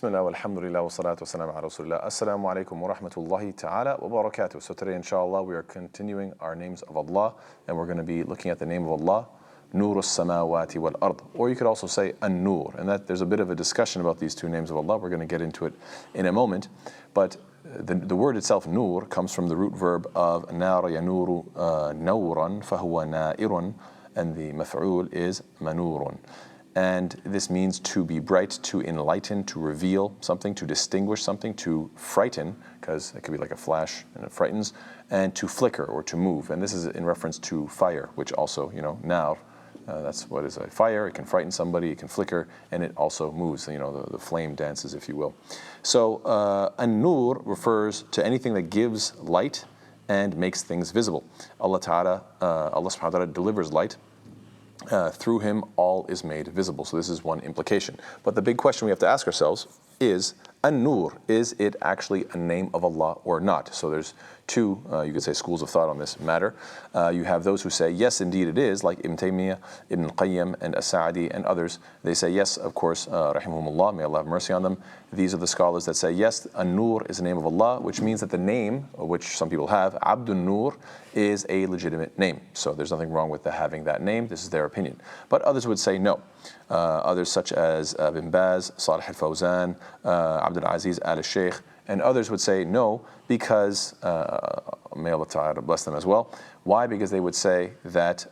Bismillah, alhamdulillah, wa salatu wa salam ala rasulillah. Assalamu alaikum wa rahmatullahi ta'ala wa barakatuh. So today, inshallah, we are continuing our names of Allah, and we're going to be looking at the name of Allah, Noor as-samawati wal ard. Or you could also say An-Noor, and that there's a bit of a discussion about these two names of Allah. We're going to get into it in a moment. But the word itself, Noor, comes from the root verb of Nara yanuru nawran fahuwa na'irun, and the maf'ul is manurun. And this means to be bright, to enlighten, to reveal something, to distinguish something, to frighten, because it could be like a flash and it frightens, and to flicker or to move. And this is in reference to fire, which also, nar, that's what is a fire. It can frighten somebody, it can flicker, and it also moves, the flame dances, if you will. So, An-Nur refers to anything that gives light and makes things visible. Allah subhanahu wa ta'ala delivers light. Through him, all is made visible. So this is one implication. But the big question we have to ask ourselves is, An-Nur, is it actually a name of Allah or not? So there's two, you could say, schools of thought on this matter. You have those who say, yes, indeed it is, like Ibn Taymiyyah, Ibn Qayyim, and As-Sa'di, and others. They say, yes, of course, rahimahumullah, may Allah have mercy on them. These are the scholars that say, yes, An-Nur is the name of Allah, which means that the name, which some people have, Abdun Nur, is a legitimate name. So there's nothing wrong with having that name. This is their opinion. But others would say no. Others such as Bin Baz, Salih al-Fawzan, Abdul Aziz al-Sheikh, and others would say no, because, may Allah Ta'ala bless them as well. Why? Because they would say that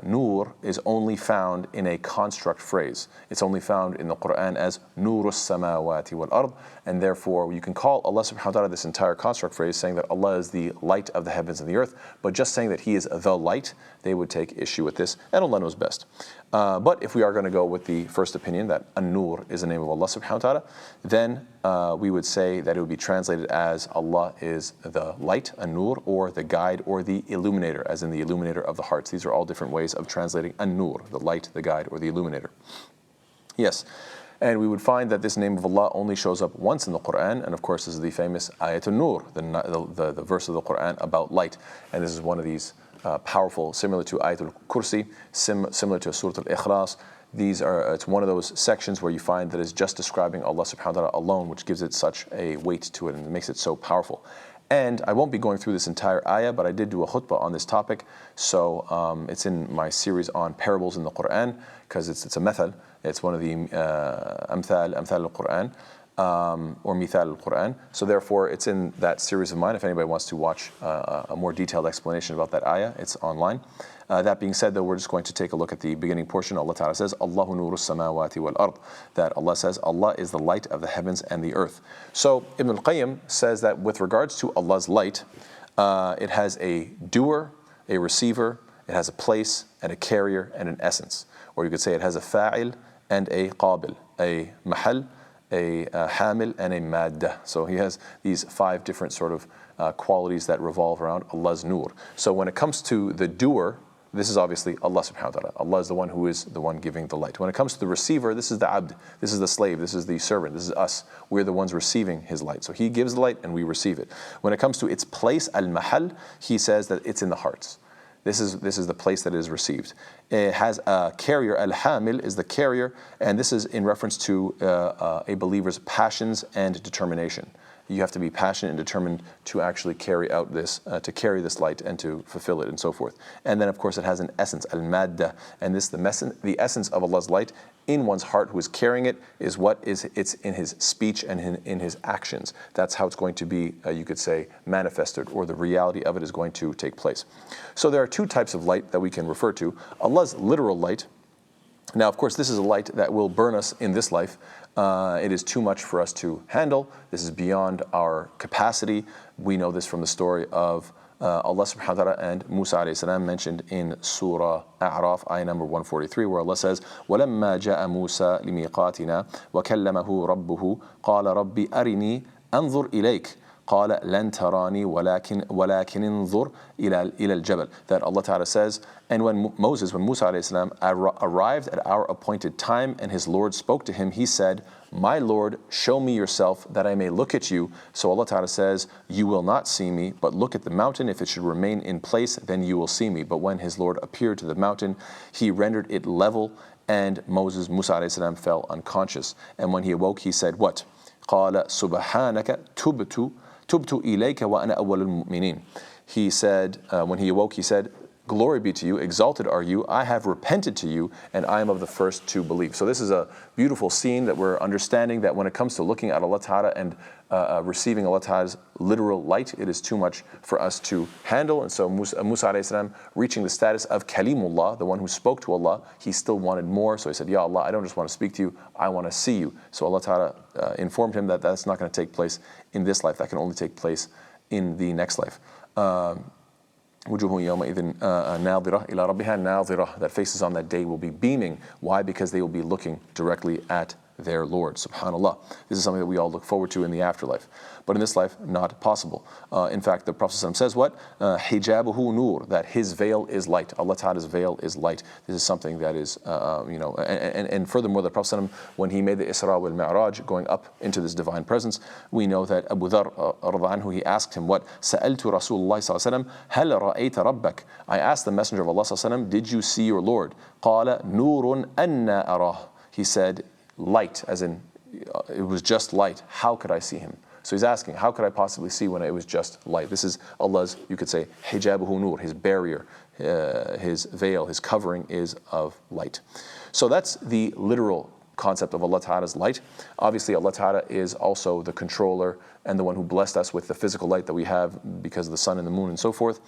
Noor is only found in a construct phrase. It's only found in the Quran as Noor as-samawati wal ard, and therefore you can call Allah subhanahu wa ta'ala this entire construct phrase, saying that Allah is the light of the heavens and the earth, but just saying that He is the light, they would take issue with this, and Allah knows best. But if we are going to go with the first opinion, that An-Nur is the name of Allah subhanahu wa ta'ala, then we would say that it would be translated as Allah is the light, An-Nur, or the guide, or the illuminator, as in the illuminator of the hearts. These are all different ways of translating An-Nur, the light, the guide, or the illuminator. Yes. And we would find that this name of Allah only shows up once in the Quran, and of course this is the famous Ayat An-Nur, the verse of the Quran about light. And this is one of these powerful, similar to Ayat al-Kursi, similar to Surah Al-Ikhlas. It's one of those sections where you find that it's just describing Allah subhanahu wa ta'ala alone, which gives it such a weight to it and makes it so powerful. And I won't be going through this entire ayah, but I did do a khutbah on this topic. So it's in my series on parables in the Quran, because it's a method. It's one of the amthal al-Quran, or mithal al-Quran. So therefore, it's in that series of mine. If anybody wants to watch a more detailed explanation about that ayah, it's online. That being said, though, we're just going to take a look at the beginning portion. Allah Ta'ala says, Allahu nuru samawati wal ard. That Allah says, Allah is the light of the heavens and the earth. So Ibn al-Qayyim says that with regards to Allah's light, it has a doer, a receiver, it has a place, and a carrier, and an essence. Or you could say it has a fa'il and a qabil, a mahal, a hamil, and a maddah. So he has these 5 different sort of qualities that revolve around Allah's nur. So when it comes to the doer, this is obviously Allah subhanahu wa ta'ala. Allah is the one who is the one giving the light. When it comes to the receiver, this is the abd, this is the slave, this is the servant, this is us. We're the ones receiving His light. So He gives the light and we receive it. When it comes to its place, al-mahal, he says that it's in the hearts. This is the place that it is received. It has a carrier, al-hamil is the carrier, and this is in reference to a believer's passions and determination. You have to be passionate and determined to actually carry out this, to carry this light and to fulfill it and so forth. And then of course it has an essence, al-madda, and this the essence of Allah's light in one's heart who is carrying it is it's in his speech and in his actions. That's how it's going to be, you could say, manifested, or the reality of it is going to take place. So there are 2 types of light that we can refer to. Allah's literal light. Now, of course, this is a light that will burn us in this life. It is too much for us to handle. This is beyond our capacity. We know this from the story of Allah subhanahu wa ta'ala and Musa alayhi salam, mentioned in Surah A'raf, ayah number 143, where Allah says, وَلَمَّا جَاءَ مُوسَى لِمِيقَاتِنَا وَكَلَّمَهُ رَبُّهُ قَالَ رَبِّ أَرِنِي أَنظُرْ إِلَيْكَ قال لن تراني ولكن انظر إلى الجبل. That Allah Ta'ala says, and when Musa alayhi salam arrived at our appointed time and his Lord spoke to him, he said, my Lord, show me yourself that I may look at you. So Allah Ta'ala says, you will not see me, but look at the mountain. If it should remain in place, then you will see me. But when his Lord appeared to the mountain, He rendered it level, and Musa alayhi salam fell unconscious. And when he awoke, he said, what? قال سبحانك تبت إليك وأنا أول المؤمنين. He said, when he awoke, he said, glory be to you, exalted are you, I have repented to you, and I am of the first to believe. So this is a beautiful scene that we're understanding that when it comes to looking at Allah Ta'ala and receiving Allah Ta'ala's literal light, it is too much for us to handle. And so Musa alayhi salam, reaching the status of Kalimullah, the one who spoke to Allah, he still wanted more. So he said, Ya Allah, I don't just want to speak to you, I want to see you. So Allah Ta'ala informed him that that's not going to take place in this life, that can only take place in the next life. وجوه يومئذ ناظرة إلى ربها ناظرة. That faces on that day will be beaming. Why? Because they will be looking directly at their Lord. SubhanAllah. This is something that we all look forward to in the afterlife. But in this life, not possible. In fact, the Prophet ﷺ says what? Hijabuhu nur, that his veil is light. Allah Ta'ala's veil is light. This is something that is, and furthermore, the Prophet ﷺ, when he made the Isra wal Mi'raj, going up into this divine presence, we know that Abu Dharr radhiallahu anhu, he asked him what? Sa'altu Rasulullah sallallahu alaihi wasallam, hal ra'ayta rabbak? I asked the Messenger of Allah sallallahu alaihi wasallam, did you see your Lord? Qala nurun anna arah. He said, light, as in it was just light. How could I see him? So he's asking, how could I possibly see when it was just light? This is Allah's, you could say, hijabuhu nur, his barrier, his veil, his covering is of light. So that's the literal concept of Allah Ta'ala's light. Obviously, Allah Ta'ala is also the controller and the one who blessed us with the physical light that we have because of the sun and the moon and so forth.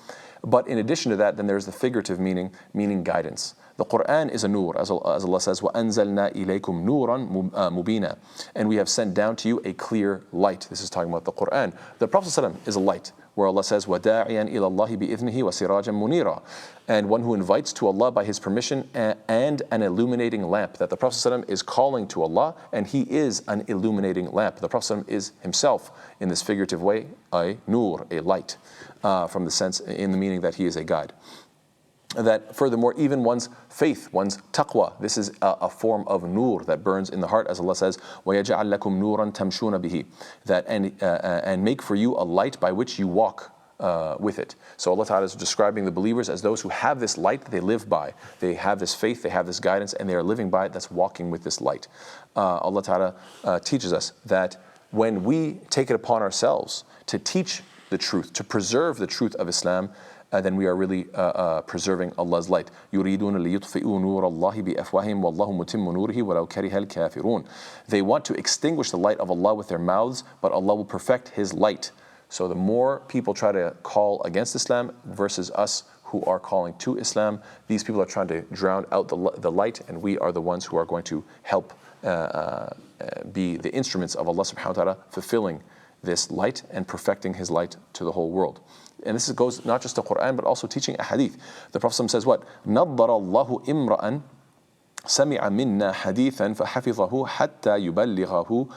But in addition to that, then there's the figurative meaning guidance. The Quran is a nur, as Allah says, وَأَنزَلْنَا إِلَيْكُمْ نُورًا مُبِينًا. And we have sent down to you a clear light. This is talking about the Quran. The Prophet ﷺ is a light, where Allah says, وَدَاعِيًا إِلَى اللَّهِ بِإِذْنِهِ وَسِرَاجًا مُنِيرًا. And one who invites to Allah by His permission and an illuminating lamp. That the Prophet ﷺ is calling to Allah, and he is an illuminating lamp. The Prophet ﷺ is himself, in this figurative way, a nur, a light, from the sense, in the meaning that he is a guide. That furthermore, even one's faith, one's taqwa, this is a form of nur that burns in the heart, as Allah says, وَيَجْعَلْ لَكُمْ نُورًا تَمْشُونَ بِهِ. That and make for you a light by which you walk with it. So Allah Ta'ala is describing the believers as those who have this light that they live by. They have this faith, they have this guidance, and they are living by it, that's walking with this light. Allah Ta'ala teaches us that when we take it upon ourselves to teach the truth, to preserve the truth of Islam, then we are really preserving Allah's light. يُرِيدُونَ لِيُطْفِئُوا نُورَ اللَّهِ بِأَفْوَاهِهِمْ وَاللَّهُ مُتِمُّ نُورِهِ وَلَوْ كَرِهَ الْكَافِرُونَ. They want to extinguish the light of Allah with their mouths, but Allah will perfect His light. So the more people try to call against Islam versus us who are calling to Islam, these people are trying to drown out the light, and we are the ones who are going to help be the instruments of Allah subhanahu wa ta'ala fulfilling this light and perfecting His light to the whole world. And this goes not just to Quran, but also teaching a hadith. The Prophet says what? نَضَّرَ اللَّهُ إِمْرَأً سمع منا حديثا فحفظه حتى يبلغه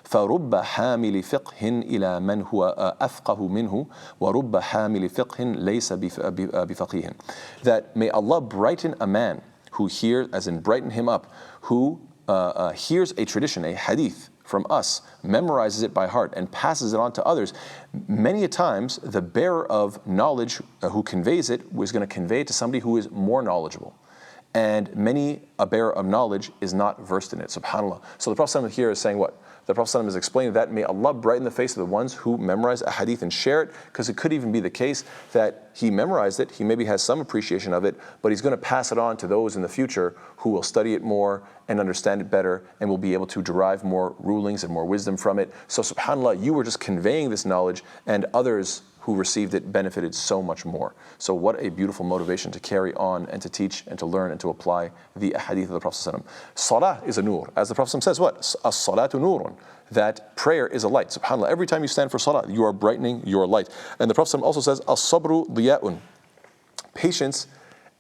فرب حامل فقه إلى من هو أفقه منه ورب حامل فقه ليس بفقيه. That may Allah brighten a man who hears, as in brighten him up, who hears a tradition, a hadith from us, memorizes it by heart, and passes it on to others. Many a times, the bearer of knowledge who conveys it was going to convey it to somebody who is more knowledgeable. And many a bearer of knowledge is not versed in it, subhanAllah. So the Prophet ﷺ here is saying what? The Prophet ﷺ is explaining that may Allah brighten the face of the ones who memorize a hadith and share it, because it could even be the case that he memorized it, he maybe has some appreciation of it, but he's going to pass it on to those in the future who will study it more and understand it better and will be able to derive more rulings and more wisdom from it. So subhanAllah, you were just conveying this knowledge, and others who received it benefited so much more. So what a beautiful motivation to carry on and to teach and to learn and to apply the hadith of the Prophet ﷺ. Salah is a nur. As the Prophet ﷺ says, what? As-salatu nurun. That prayer is a light. SubhanAllah, every time you stand for salah, you are brightening your light. And the Prophet ﷺ also says, as-sabru diya'un. Patience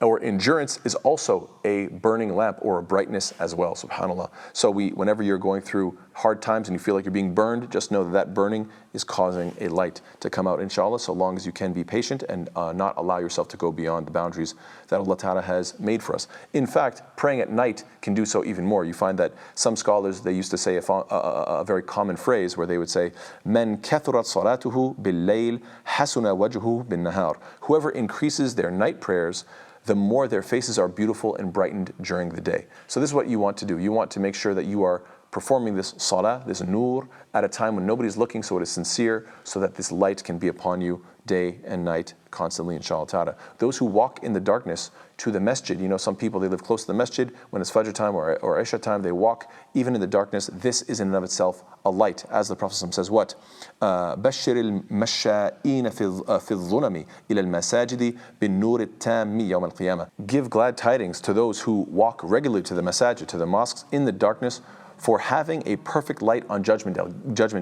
or endurance is also a burning lamp or a brightness as well, subhanAllah. So whenever you're going through hard times and you feel like you're being burned, just know that that burning is causing a light to come out, inshallah, so long as you can be patient and not allow yourself to go beyond the boundaries that Allah Ta'ala has made for us. In fact, praying at night can do so even more. You find that some scholars, they used to say a very common phrase where they would say, "Men kathurat salatuhu bil-layl hasuna wajhuhu bin-nahar." Whoever increases their night prayers, the more their faces are beautiful and brightened during the day. So this is what you want to do. You want to make sure that you are performing this salah, this noor, at a time when nobody's looking, so it is sincere, so that this light can be upon you day and night, constantly, inshallah ta'ala. Those who walk in the darkness to the masjid, some people, they live close to the masjid, when it's Fajr time or Isha time, they walk even in the darkness. This is in and of itself a light, as the Prophet says what? بَشِّرِ الْمَشَّائِينَ فِي الظُّلَمِ إِلَى الْمَسَاجِدِ بِالنُّورِ التَّامِّ يَوْمَ الْقِيَامَةِ. Give glad tidings to those who walk regularly to the masajid, to the mosques, in the darkness, for having a perfect light on Judgment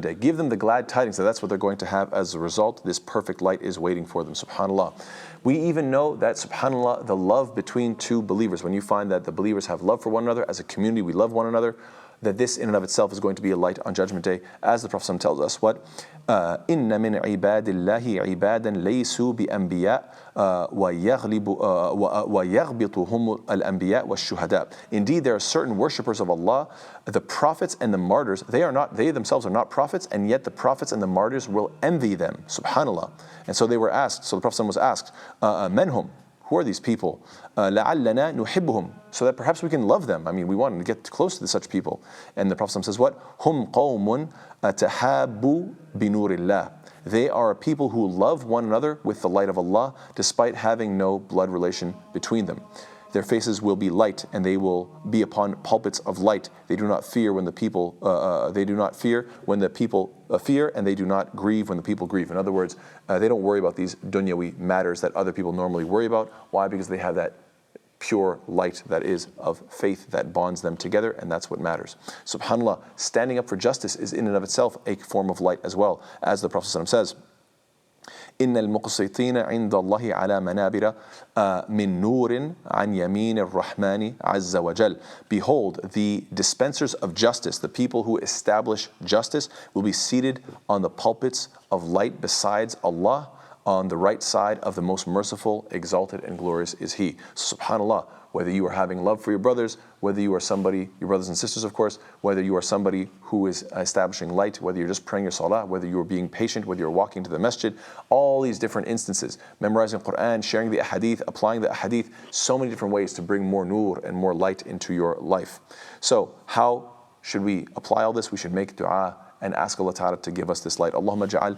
Day. Give them the glad tidings that that's what they're going to have as a result. This perfect light is waiting for them, subhanAllah. We even know that, subhanAllah, the love between two believers, when you find that the believers have love for one another, as a community we love one another, that this in and of itself is going to be a light on Judgment Day, as the Prophet tells us what? إِنَّ مِنْ عِبَادِ اللَّهِ عِبَادًا لَيْسُوا بِأَنْبِيَاء وَيَغْبِطُهُمُ الْأَنْبِيَاء وَالشُّهَدَاء. Indeed, there are certain worshippers of Allah, the prophets and the martyrs, they themselves are not prophets, and yet the prophets and the martyrs will envy them, subhanAllah. And so they were asked, so the Prophet was asked, مَنْهُمْ? Who are these people? لَعَلَّنَا نُحِبُّهُم. So that perhaps we can love them. We want to get close to such people. And the Prophet says what? هُمْ قَوْمٌ تَحَابُّوا بِنُورِ اللَّهِ. They are a people who love one another with the light of Allah, despite having no blood relation between them. Their faces will be light, and they will be upon pulpits of light. They do not fear when the people. They do not fear when the people fear, and they do not grieve when the people grieve. In other words, they don't worry about these dunyawi matters that other people normally worry about. Why? Because they have that pure light that is of faith that bonds them together, and that's what matters. SubhanAllah, standing up for justice is in and of itself a form of light as well, as the Prophet says. إن المقسطين عند الله على منابر من نور عن يمين الرحمن عز وجل. Behold, the dispensers of justice, the people who establish justice, will be seated on the pulpits of light besides Allah, on the right side of the most merciful, exalted and glorious is He. SubhanAllah, whether you are having love for your brothers, whether you are somebody, your brothers and sisters of course, whether you are somebody who is establishing light, whether you're just praying your salah, whether you are being patient, whether you're walking to the masjid, all these different instances, memorizing Quran, sharing the ahadith, applying the ahadith, so many different ways to bring more nur and more light into your life. So how should we apply all this? We should make dua and ask Allah Ta'ala to give us this light. Allahumma ja'al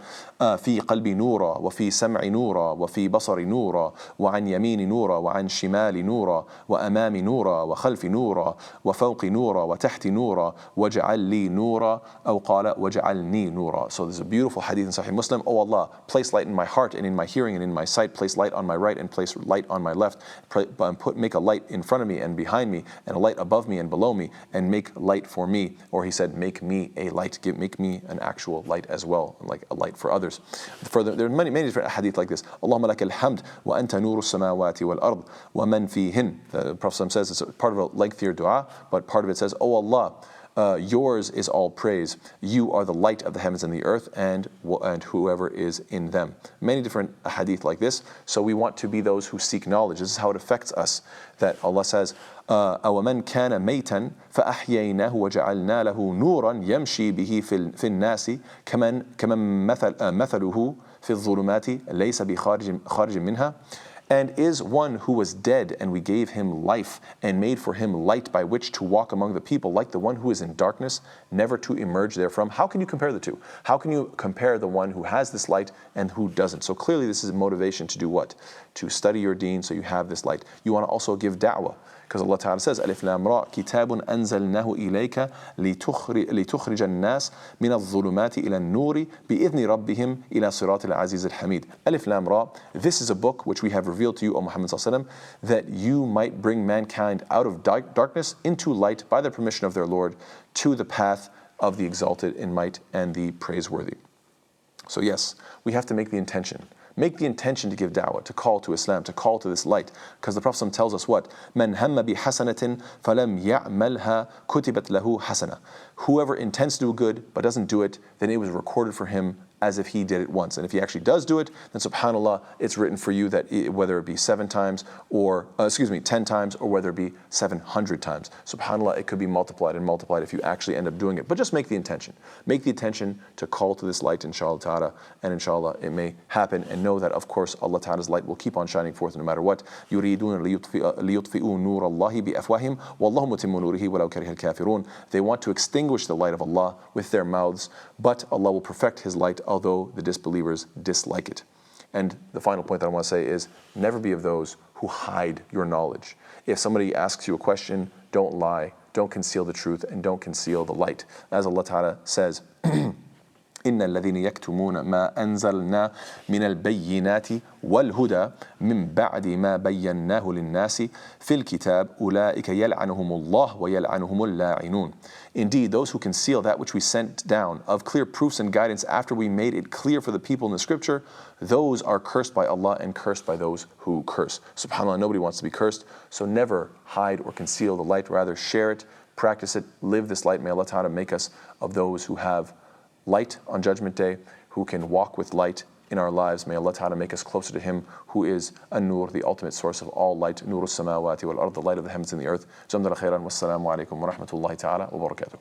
fi qalbi nura, wa fi sam'i nura, wa fi basari nura, wa an yamini nura, wa an shimali nura, wa amami nura, wa khalfi nura, wa fawqi nura, wa tahti nura, wa ja'al li nura, aw qala wa ja'alni nura. So there's a beautiful hadith in Sahih Muslim. Oh Allah, place light in my heart and in my hearing and in my sight, place light on my right and place light on my left, make a light in front of me and behind me, and a light above me and below me, and make light for me. Or he said, make me a light, make me an actual light as well, like a light for others. Further, there are many different hadith like this. Allahumma laka alhamd wa anta nuru samawati wal ard wa man fihin. The Prophet says it's part of a lengthier dua, but part of it says, oh Allah, yours is all praise. You are the light of the heavens and the earth, and whoever is in them. Many different hadith like this. So we want to be those who seek knowledge. This is how it affects us. That Allah says, أَوَمَنْ كَانَ مَيْتًا فَأَحْيَيْنَاهُ وَجَعَلْنَا لَهُ نُورًا يَمْشِي بِهِ فِي النَّاسِ كَمَنْ مَثَلُهُ فِي الظُّلُمَاتِ لَيْسَ بِخَارِجٍ مِنْهَا. And is one who was dead, and we gave him life and made for him light by which to walk among the people, like the one who is in darkness, never to emerge therefrom. How can you compare the two? How can you compare the one who has this light and who doesn't? So clearly this is a motivation to do what? To study your deen so you have this light. You want to also give da'wah, because Allah Ta'ala says, Alif Lam Ra, Kitabun anzalnahu ilayka litukhrij an-nas min al-dhulumati ila an-nuri bi'idhni rabbihim ila sirat al-aziz al-hamid. Alif Lam Ra, this is a book which we have revealed to you, O Muhammad sallallahu alaihi wasallam, that you might bring mankind out of darkness into light by the permission of their Lord to the path of the exalted in might and the praiseworthy. So yes, we have to make the intention. Make the intention to give da'wah, to call to Islam, to call to this light. Because the Prophet tells us what? مَنْ هَمَّ بِحَسَنَةٍ فَلَمْ يَعْمَلْهَا كُتِبَتْ لَهُ حَسَنَةً. Whoever intends to do good but doesn't do it, then it was recorded for him as if he did it once. And if he actually does do it, then subhanAllah, it's written for you that whether it be 7 times or, 10 times, or whether it be 700 times. SubhanAllah, it could be multiplied and multiplied if you actually end up doing it. But just make the intention. Make the intention to call to this light, inshallah ta'ala, and inshallah it may happen. And know that, of course, Allah Ta'ala's light will keep on shining forth no matter what. يُرِيدُونَ لِيُطْفِئُوا نُورَ اللَّهِ بِأَفْوَاهِهِمْ وَاللَّهُ مُتِمُّ نُورِهِ وَلَوْ كَرِهَ الْكَافِرُونَ. They want to extinguish extinguish the light of Allah with their mouths, but Allah will perfect His light, although the disbelievers dislike it. And the final point that I want to say is, never be of those who hide your knowledge. If somebody asks you a question, don't lie, don't conceal the truth, and don't conceal the light. As Allah Ta'ala says, إن الذين يكتمون ما أنزلنا من البينات والهدى من بعد ما بيناه للناس في الكتاب أولئك يلعنهم الله ويلعنهم اللاعنون. Indeed, those who conceal that which we sent down of clear proofs and guidance after we made it clear for the people in the scripture, those are cursed by Allah and cursed by those who curse. SubhanAllah, nobody wants to be cursed, so never hide or conceal the light, rather share it, practice it, live this light. May Allah Ta'ala make us of those who have light on Judgment Day, who can walk with light in our lives. May Allah Ta'ala make us closer to Him, who is Al-Noor, the ultimate source of all light, Nur as-samawati wal-ard, the light of the heavens and the earth. Jazakumullah khairan, wassalamu alaikum wa rahmatullahi ta'ala wa barakatuh.